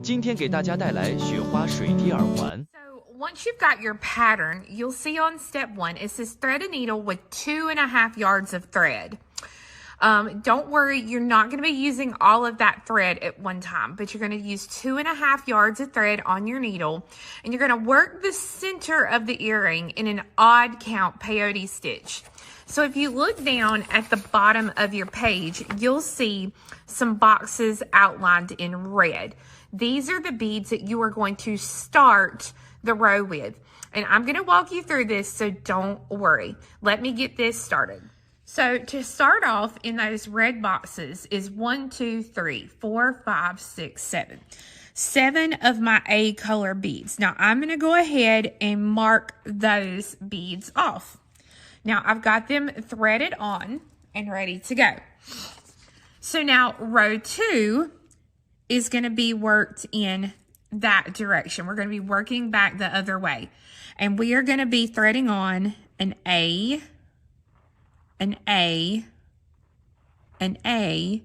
今天给大家带来雪花水滴耳环。 So once you've got your pattern, you'll see on step 1, it says thread a needle with 2.5 yards of thread. Don't worry, you're not going to be using all of that thread at one time, but you're going to use 2.5 yards of thread on your needle, and you're going to work the center of the earring in an odd count peyote stitch. So if you look down at the bottom of your page, you'll see some boxes outlined in red. These are the beads that you are going to start the row with. And I'm going to walk you through this, so don't worry. Let me get this started. So to start off in those red boxes is 1, 2, 3, 4, 5, 6, 7. 7 of my A color beads. Now I'm going to go ahead and mark those beads off. Now I've got them threaded on and ready to go. So now row 2 is going to be worked in that direction. We're going to be working back the other way. And we are going to be threading on an A, an A, an A,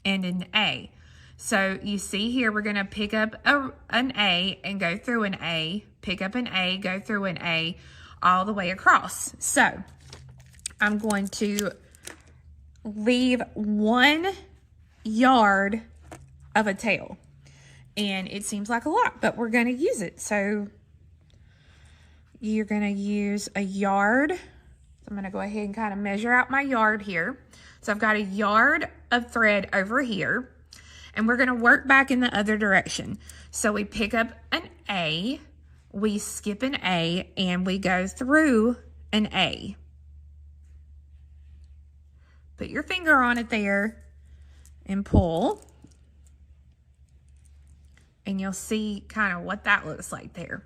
and an A. So you see here, we're going to pick up an A and go through an A, pick up an A, go through an A, all the way across. So I'm going to leave 1 yard of a tail. And it seems like a lot, but we're going to use it. So you're going to use a yard. I'm going to go ahead and kind of measure out my yard here. So I've got a yard of thread over here, and we're going to work back in the other direction. So we pick up an A, we skip an A, and we go through an A. Put your finger on it there and pull. And you'll see kind of what that looks like there.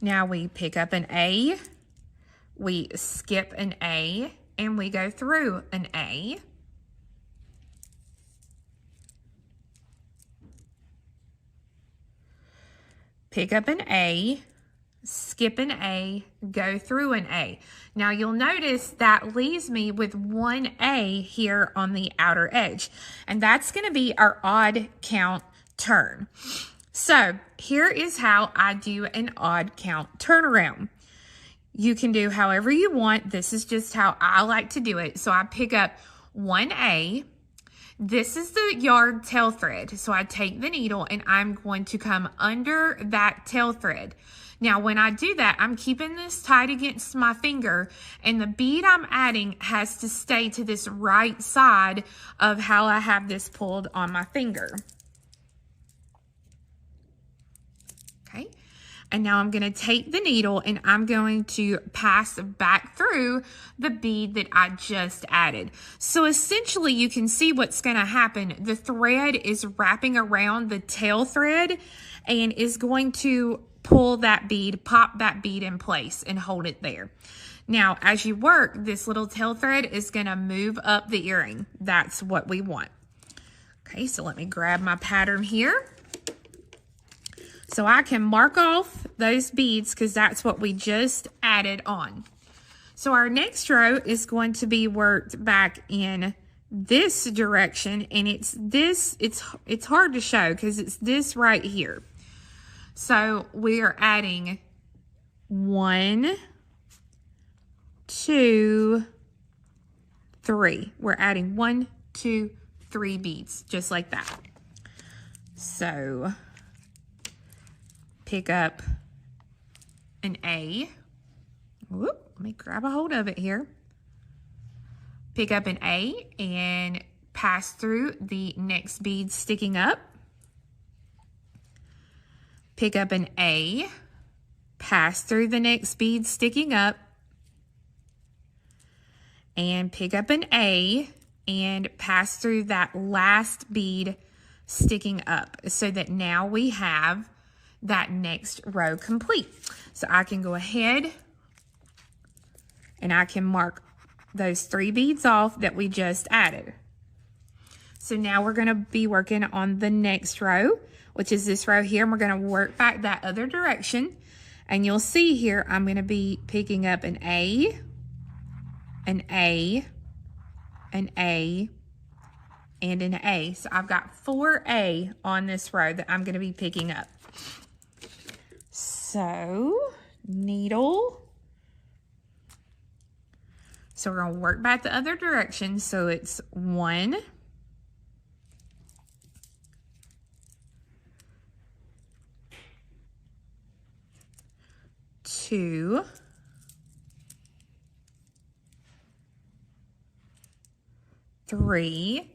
Now we pick up an A, we skip an A, and we go through an A. Pick up an A, skip an A, go through an A. Now you'll notice that leaves me with 1 A here on the outer edge. And that's going to be our odd count turn. So here is how I do an odd count turnaround. You can do however you want. This is just how I like to do it. So I pick up 1A. This is the yard tail thread. So I take the needle and I'm going to come under that tail thread. Now when I do that, I'm keeping this tight against my finger, and the bead I'm adding has to stay to this right side of how I have this pulled on my finger. Okay, and now I'm going to take the needle and I'm going to pass back through the bead that I just added. So essentially you can see what's going to happen. The thread is wrapping around the tail thread and is going to pull that bead, pop that bead in place and hold it there. Now as you work, this little tail thread is going to move up the earring. That's what we want. Okay, so let me grab my pattern here. So I can mark off those beads because that's what we just added on. So our next row is going to be worked back in this direction, and it's hard to show because it's this right here. So we are adding 1, 2, 3. We're adding 1, 2, 3 beads, just like that. So pick up an A. Whoop, let me grab a hold of it here. Pick up an A and pass through the next bead sticking up. Pick up an A, pass through the next bead sticking up, and pick up an A and pass through that last bead sticking up, so that now we have that next row complete. So I can go ahead and I can mark those 3 beads off that we just added. So now we're going to be working on the next row, which is this row here, and we're going to work back that other direction. And you'll see here, I'm going to be picking up an A, an A, an A, and an A. So I've got 4A on this row that I'm going to be picking up. So needle. So we're going to work back the other direction. So it's 1, 2, 3,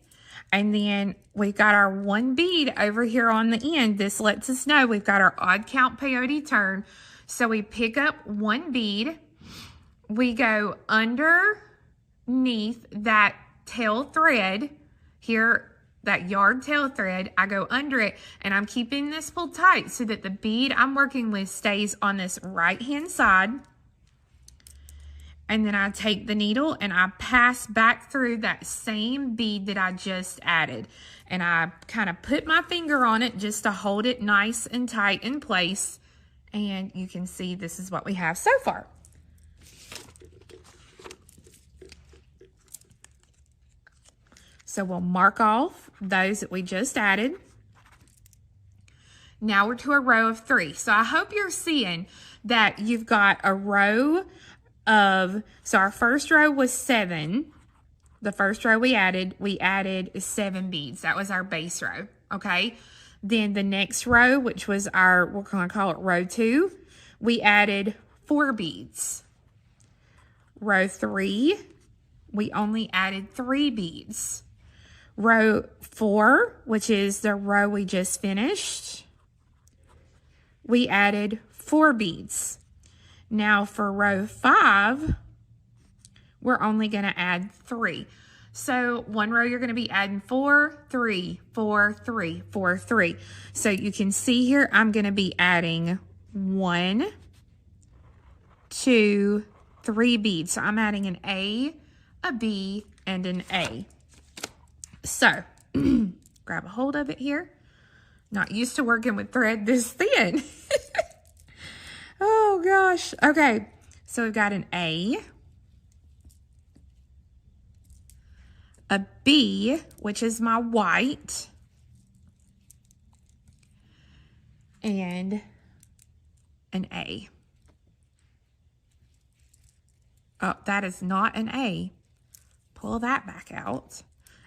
and then we've got our 1 bead over here on the end. This lets us know we've got our odd count peyote turn. So we pick up 1 bead, we go underneath that tail thread here, that yard tail thread. I go under it, and I'm keeping this pulled tight so that the bead I'm working with stays on this right hand side. And then I take the needle and I pass back through that same bead that I just added. And I kind of put my finger on it just to hold it nice and tight in place. And you can see this is what we have so far. So we'll mark off those that we just added. Now we're to a row of 3. So I hope you're seeing that you've got a row of, so our first row was 7. The first row we added 7 beads. That was our base row, okay? Then the next row, which was our, we're going to call it row 2, we added 4 beads. Row 3, we only added 3 beads. Row 4, which is the row we just finished, we added 4 beads. Now for row 5, we're only going to add 3. So one row you're going to be adding 4, 3, 4, 3, 4, 3. So you can see here I'm going to be adding 1, 2, 3 beads. So I'm adding an A, a B, and an A. So grab a hold of it here. Not used to working with thread this thin. Oh gosh. Okay. So we've got an A, a B, which is my white, and an A. Oh, that is not an A. Pull that back out.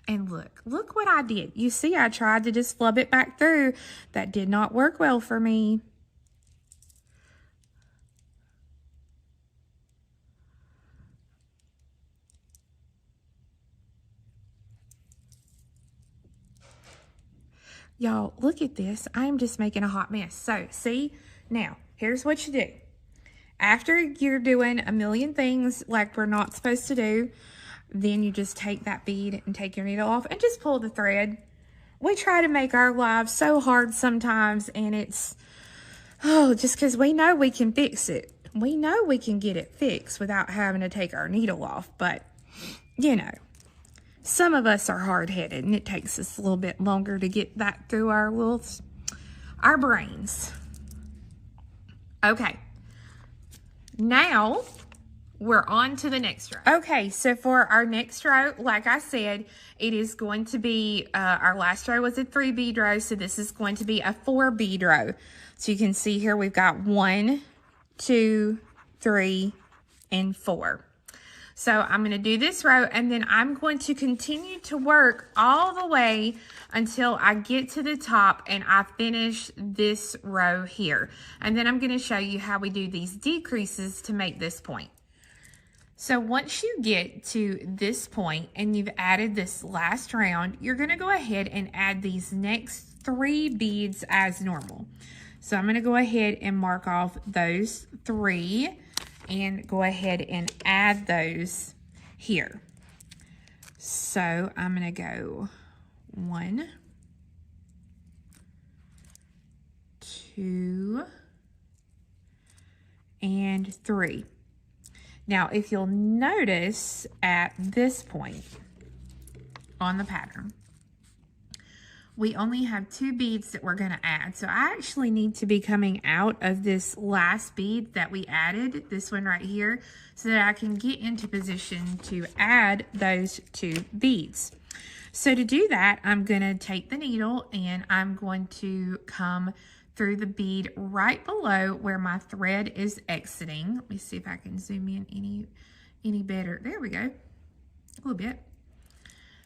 And look what I did. You see, I tried to just flub it back through. That did not work well for me. Y'all, look at this. I'm just making a hot mess. So, see? Now, here's what you do. After you're doing a million things like we're not supposed to do, then you just take that bead and take your needle off and just pull the thread. We try to make our lives so hard sometimes, and it's, just because we know we can fix it. We know we can get it fixed without having to take our needle off, but, you know. Some of us are hard-headed, and it takes us a little bit longer to get that through our brains. Okay. Now, we're on to the next row. Okay, so for our next row, like I said, it is going to be, our last row was a 3 bead row, so this is going to be a 4 bead row. So you can see here we've got 1, 2, 3, and 4. So I'm going to do this row, and then I'm going to continue to work all the way until I get to the top and I finish this row here. And then I'm going to show you how we do these decreases to make this point. So once you get to this point and you've added this last round, you're going to go ahead and add these next 3 beads as normal. So I'm going to go ahead and mark off those 3 and go ahead and add those here. So I'm going to go 1, 2, and 3. Now, if you'll notice at this point on the pattern, we only have 2 beads that we're going to add. So I actually need to be coming out of this last bead that we added, this one right here, so that I can get into position to add those 2 beads. So to do that, I'm going to take the needle and I'm going to come through the bead right below where my thread is exiting. Let me see if I can zoom in any better. There we go. A little bit.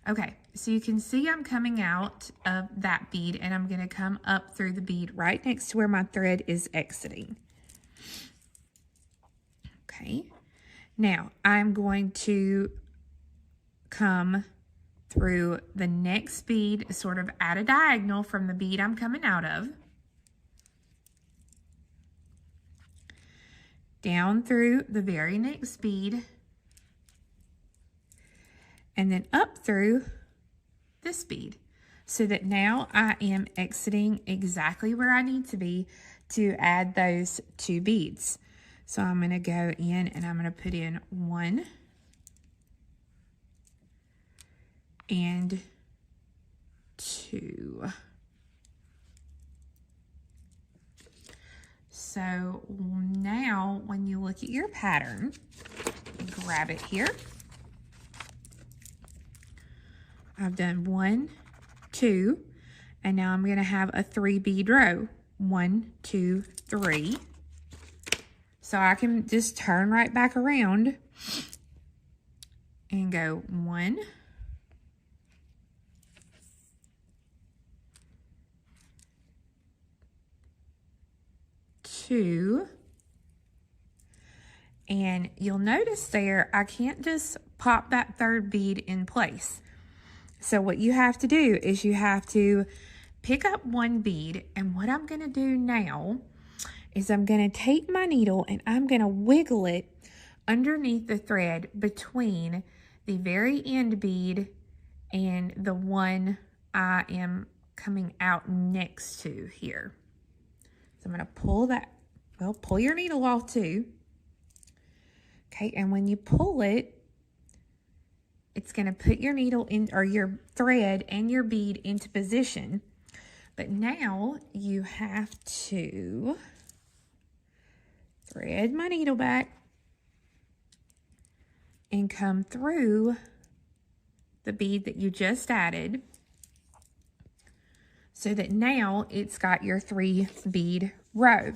Okay, so you can see I'm coming out of that bead and I'm going to come up through the bead right next to where my thread is exiting. Okay, now I'm going to come through the next bead sort of at a diagonal from the bead I'm coming out of. Down through the very next bead. And then up through this bead, so that now I am exiting exactly where I need to be to add those 2 beads. So I'm going to go in and I'm going to put in 1 and 2. So now when you look at your pattern, grab it here. I've done 1, 2, and now I'm going to have a 3 bead row. 1, 2, 3. So I can just turn right back around and go 1, 2, and you'll notice there I can't just pop that 3rd bead in place. So what you have to do is you have to pick up 1 bead, and what I'm going to do now is I'm going to take my needle and I'm going to wiggle it underneath the thread between the very end bead and the one I am coming out next to here. So I'm going to pull that, well, pull your needle off too. Okay, and when you pull it, it's going to put your needle in, or your thread and your bead into position. But now you have to thread my needle back and come through the bead that you just added, so that now it's got your 3 bead row.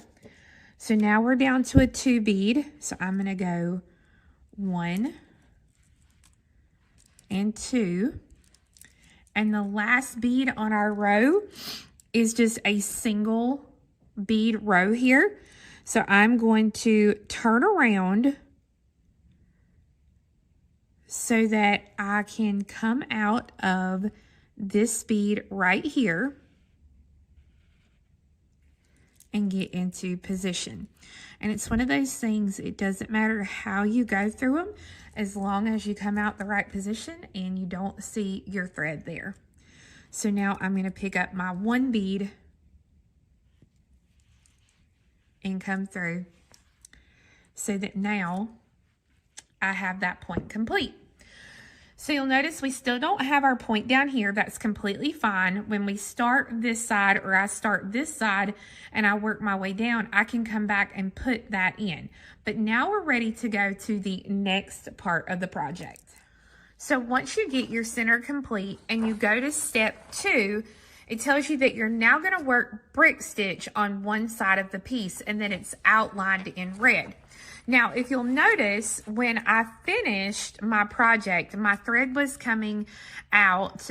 So now we're down to a 2 bead. So I'm going to go 1 and 2, and the last bead on our row is just a single bead row here. So I'm going to turn around so that I can come out of this bead right here and get into position. And it's one of those things, it doesn't matter how you go through them, as long as you come out the right position and you don't see your thread there. So now I'm going to pick up my 1 bead and come through, so that now I have that point complete. So you'll notice we still don't have our point down here. That's completely fine. When we start this side, or I start this side and I work my way down, I can come back and put that in. But now we're ready to go to the next part of the project. So once you get your center complete and you go to step 2, it tells you that you're now going to work brick stitch on one side of the piece, and then it's outlined in red. Now, if you'll notice, when I finished my project, my thread was coming out.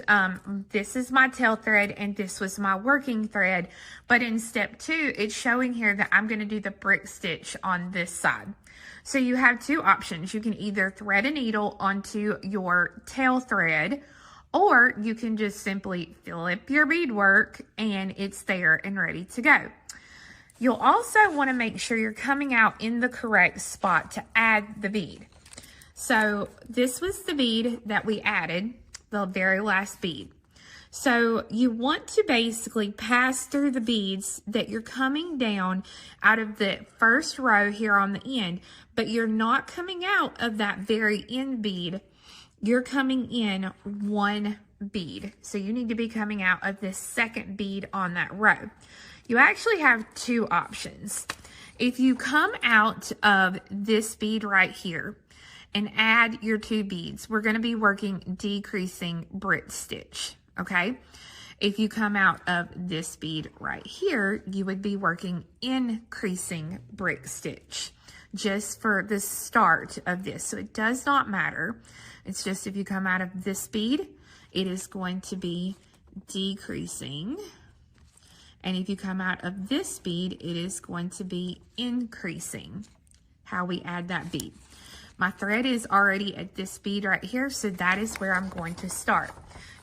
This is my tail thread, and this was my working thread. But in step 2, it's showing here that I'm going to do the brick stitch on this side. So you have 2 options. You can either thread a needle onto your tail thread, or you can just simply flip your beadwork and it's there and ready to go. You'll also want to make sure you're coming out in the correct spot to add the bead. So this was the bead that we added, the very last bead. So you want to basically pass through the beads that you're coming down out of the first row here on the end, but you're not coming out of that very end bead. You're coming in 1 bead. So you need to be coming out of this second bead on that row. You actually have 2 options. If you come out of this bead right here and add your 2 beads. We're going to be working decreasing brick stitch, okay? If you come out of this bead right here, you would be working increasing brick stitch just for the start of this. So it does not matter. It's just if you come out of this bead, it is going to be decreasing. And if you come out of this bead, it is going to be increasing how we add that bead. My thread is already at this bead right here, so that is where I'm going to start.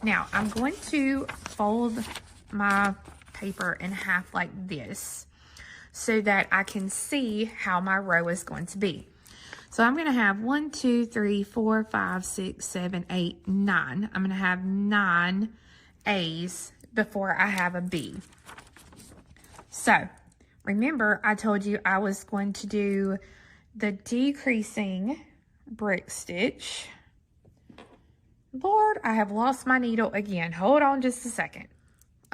Now, I'm going to fold my paper in half like this so that I can see how my row is going to be. So I'm going to have 1, 2, 3, 4, 5, 6, 7, 8, 9. I'm going to have 9 A's before I have a B. So remember, I told you I was going to do the decreasing brick stitch. Lord, I have lost my needle again. Hold on just a second.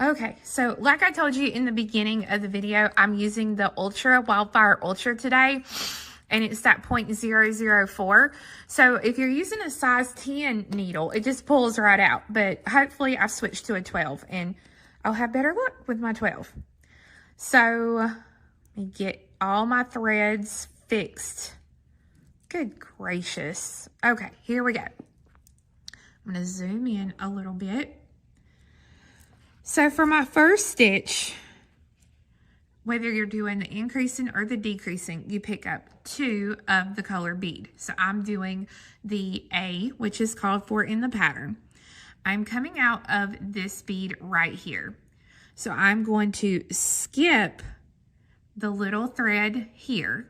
Okay, so like I told you in the beginning of the video, I'm using the Ultra Wildfire Ultra today, and it's that 0.004. So if you're using a size 10 needle, it just pulls right out. But hopefully I've switched to a 12, and I'll have better luck with my 12. So let me get all my threads fixed. Good gracious. Okay, here we go. I'm going to zoom in a little bit. So for my first stitch, whether you're doing the increasing or the decreasing, you pick up 2 of the color bead. So I'm doing the A, which is called for in the pattern. I'm coming out of this bead right here. So I'm going to skip the little thread here,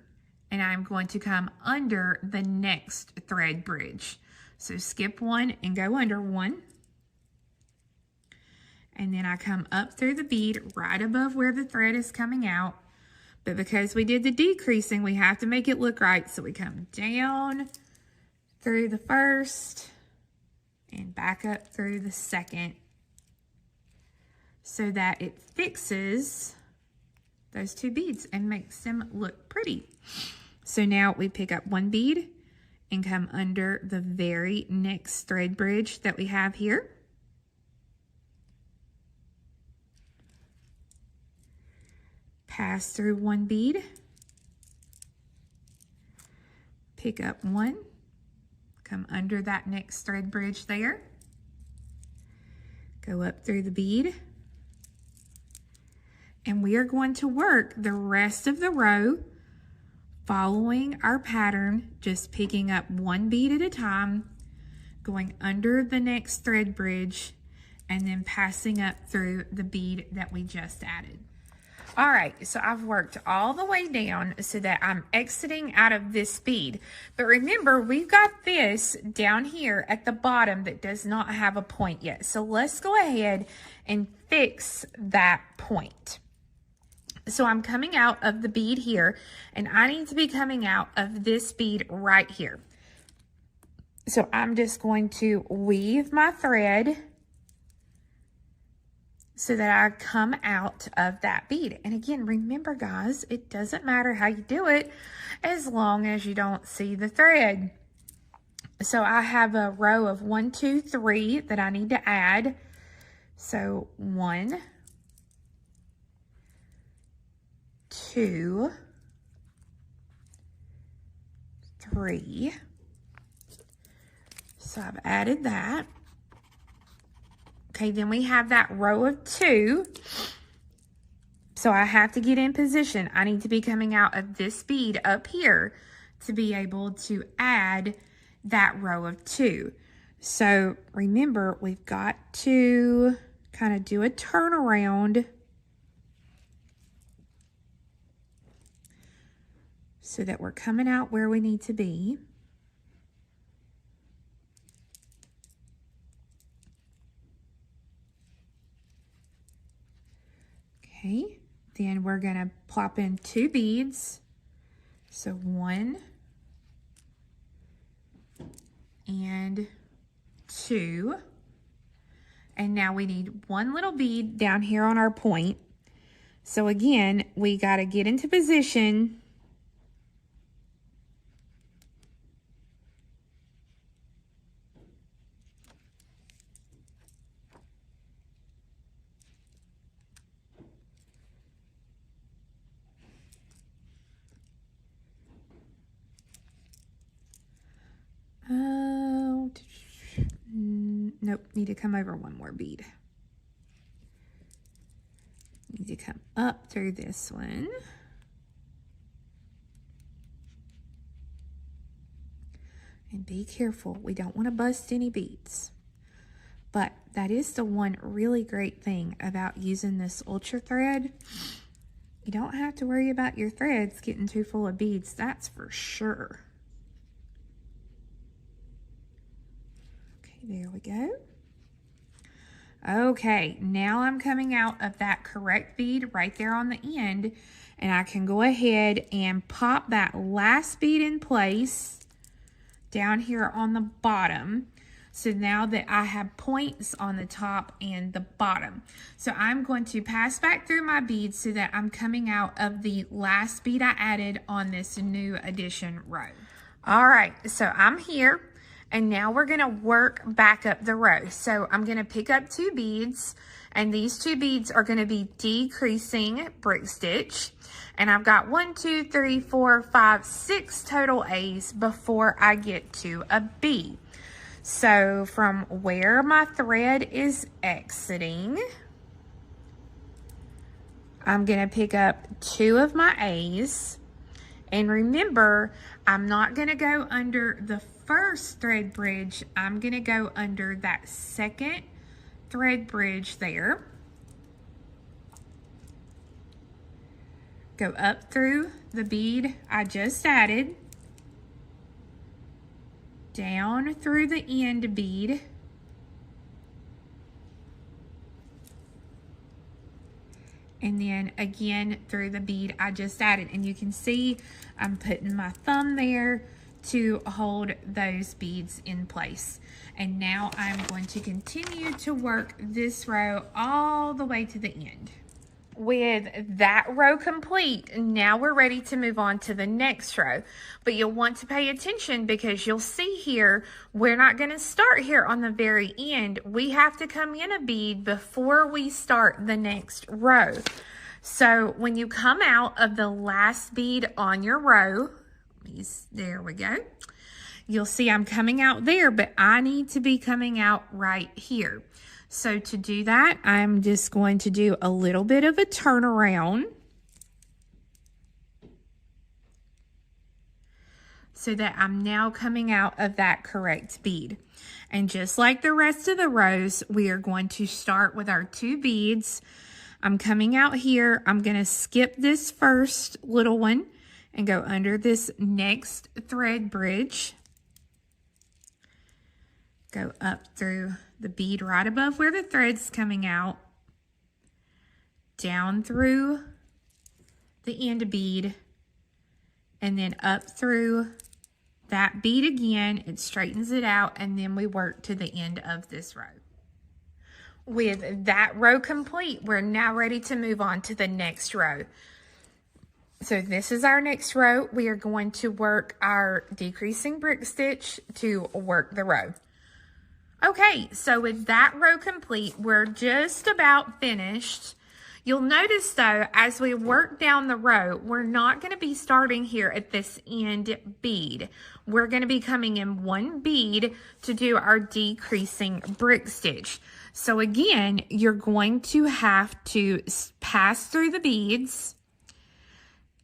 and I'm going to come under the next thread bridge. So skip 1 and go under 1. And then I come up through the bead right above where the thread is coming out. But because we did the decreasing, we have to make it look right. So we come down through the first and back up through the second so that it fixes those 2 beads and makes them look pretty. So now we pick up 1 bead and come under the very next thread bridge that we have here. Pass through 1 bead, pick up 1, come under that next thread bridge there, go up through the bead, and we are going to work the rest of the row following our pattern, just picking up 1 bead at a time, going under the next thread bridge, and then passing up through the bead that we just added. All right, so I've worked all the way down so that I'm exiting out of this bead. But remember, we've got this down here at the bottom that does not have a point yet. So let's go ahead and fix that point. So I'm coming out of the bead here, and I need to be coming out of this bead right here. So I'm just going to weave my thread so that I come out of that bead. And again, remember guys, it doesn't matter how you do it as long as you don't see the thread. So I have a row of 1, 2, 3 that I need to add. So 1, 2, 3. So I've added that. Okay, then we have that row of 2. So I have to get in position. I need to be coming out of this bead up here to be able to add that row of 2. So remember, we've got to kind of do a turnaround so that we're coming out where we need to be. Okay, then we're going to plop in 2 beads. So 1 and 2. And now we need 1 little bead down here on our point. So again, we got to get into position Nope, need to come over one more bead. Need to come up through this one. And be careful, we don't want to bust any beads. But that is the one really great thing about using this ultra thread. You don't have to worry about your threads getting too full of beads, that's for sure. Okay, there we go. Okay, now I'm coming out of that correct bead right there on the end, and I can go ahead and pop that last bead in place down here on the bottom. So now that I have points on the top and the bottom. So I'm going to pass back through my beads so that I'm coming out of the last bead I added on this new addition row. All right, so I'm here, and now we're gonna work back up the row. So I'm gonna pick up 2 beads, and these 2 beads are gonna be decreasing brick stitch. And I've got 1, 2, 3, 4, 5, 6 total A's before I get to a B. So from where my thread is exiting, I'm going to pick up 2 of my A's. And remember, I'm not going to go under the first thread bridge. I'm going to go under that second thread bridge there. Go up through the bead I just added. Down through the end bead, and then again through the bead I just added. And you can see I'm putting my thumb there to hold those beads in place. And now I'm going to continue to work this row all the way to the end. With that row complete, now we're ready to move on to the next row. But you'll want to pay attention because you'll see here, we're not going to start here on the very end. We have to come in a bead before we start the next row. So when you come out of the last bead on your row, there we go. You'll see I'm coming out there, but I need to be coming out right here. So to do that, I'm just going to do a little bit of a turnaround so that I'm now coming out of that correct bead. And just like the rest of the rows, we are going to start with our 2 beads. I'm coming out here. I'm going to skip this first little one and go under this next thread bridge. Go up through the bead right above where the thread's coming out, down through the end bead, and then up through that bead again. It straightens it out, and then we work to the end of this row. With that row complete, we're now ready to move on to the next row. So this is our next row. We are going to work our decreasing brick stitch to work the row. Okay, so with that row complete, we're just about finished. You'll notice though, as we work down the row, we're not going to be starting here at this end bead. We're going to be coming in 1 bead to do our decreasing brick stitch. So again, you're going to have to pass through the beads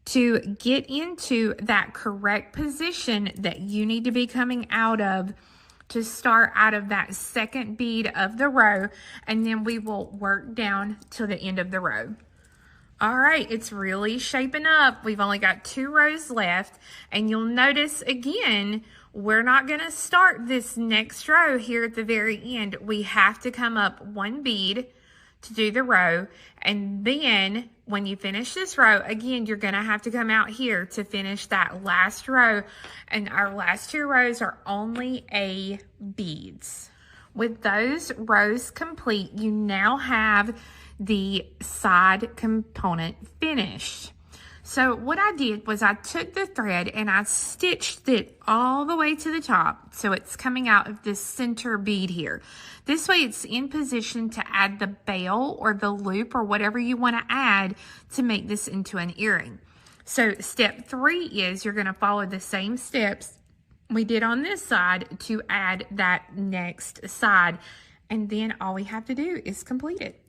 to get into that correct position that you need to be coming out of to start out of that second bead of the row, and then we will work down till the end of the row. All right, it's really shaping up. We've only got 2 rows left, and you'll notice again, we're not gonna start this next row here at the very end. We have to come up 1 bead to do the row, and then when you finish this row, again, you're gonna have to come out here to finish that last row, and our last 2 rows are only A beads. With those rows complete, you now have the side component finished. So what I did was I took the thread and I stitched it all the way to the top. So it's coming out of this center bead here. This way it's in position to add the bail or the loop or whatever you want to add to make this into an earring. So step 3 is you're going to follow the same steps we did on this side to add that next side. And then all we have to do is complete it.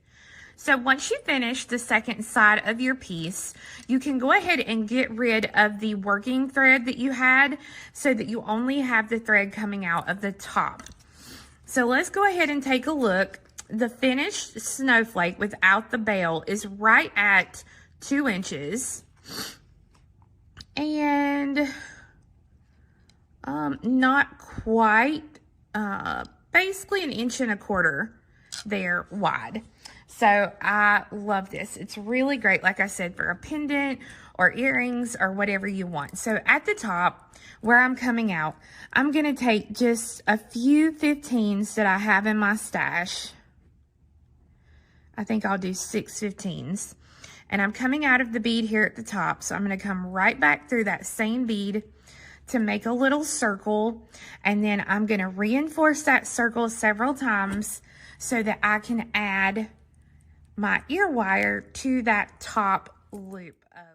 So once you finish the second side of your piece, you can go ahead and get rid of the working thread that you had so that you only have the thread coming out of the top. So let's go ahead and take a look. The finished snowflake without the bail is right at 2 inches. And not quite, basically 1.25 inches there wide. So I love this. It's really great, like I said, for a pendant or earrings or whatever you want. So at the top, where I'm coming out, I'm going to take just a few 15s that I have in my stash. I think I'll do 6 15s. And I'm coming out of the bead here at the top. So I'm going to come right back through that same bead to make a little circle. And then I'm going to reinforce that circle several times so that I can add my ear wire to that top loop of